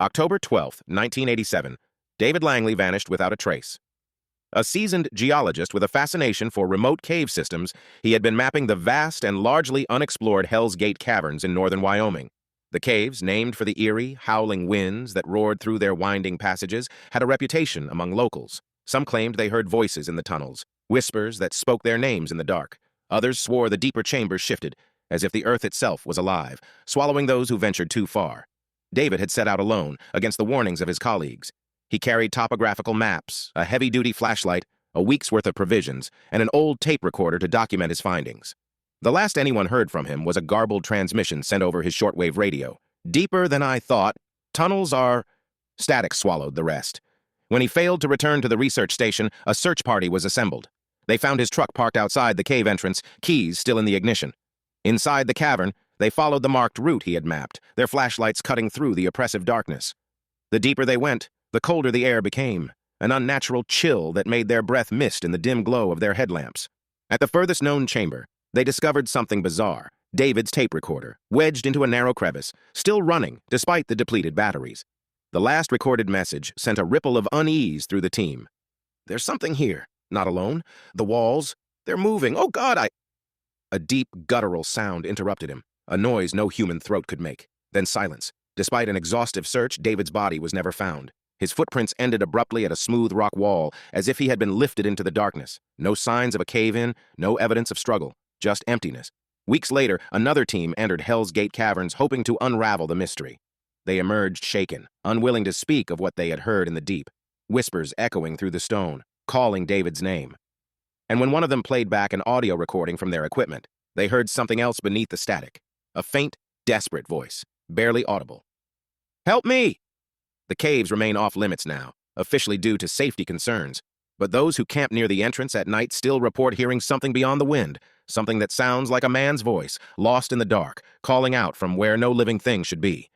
October 12, 1987. David Langle vanished without a trace. A seasoned geologist with a fascination for remote cave systems, he had been mapping the vast and largely unexplored Hell's Gate caverns in northern Wyoming. The caves, named for the eerie, howling winds that roared through their winding passages, had a reputation among locals. Some claimed they heard voices in the tunnels, whispers that spoke their names in the dark. Others swore the deeper chambers shifted, as if the earth itself was alive, swallowing those who ventured too far. David had set out alone, against the warnings of his colleagues. He carried topographical maps, a heavy-duty flashlight, a week's worth of provisions, and an old tape recorder to document his findings. The last anyone heard from him was a garbled transmission sent over his shortwave radio. "Deeper than I thought. Tunnels are—" Static swallowed the rest. When he failed to return to the research station, a search party was assembled. They found his truck parked outside the cave entrance, keys still in the ignition. Inside the cavern, they followed the marked route he had mapped, their flashlights cutting through the oppressive darkness. The deeper they went, the colder the air became, an unnatural chill that made their breath mist in the dim glow of their headlamps. At the furthest known chamber, they discovered something bizarre: David's tape recorder, wedged into a narrow crevice, still running despite the depleted batteries. The last recorded message sent a ripple of unease through the team. "There's something here. Not alone. The walls, they're moving. Oh God, A deep, guttural sound interrupted him, a noise no human throat could make. Then silence. Despite an exhaustive search, David's body was never found. His footprints ended abruptly at a smooth rock wall, as if he had been lifted into the darkness. No signs of a cave-in, no evidence of struggle, just emptiness. Weeks later, another team entered Hell's Gate caverns, hoping to unravel the mystery. They emerged shaken, unwilling to speak of what they had heard in the deep, whispers echoing through the stone, calling David's name. And when one of them played back an audio recording from their equipment, they heard something else beneath the static, a faint, desperate voice, barely audible. "Help me!" The caves remain off-limits now, officially due to safety concerns, but those who camp near the entrance at night still report hearing something beyond the wind, something that sounds like a man's voice, lost in the dark, calling out from where no living thing should be.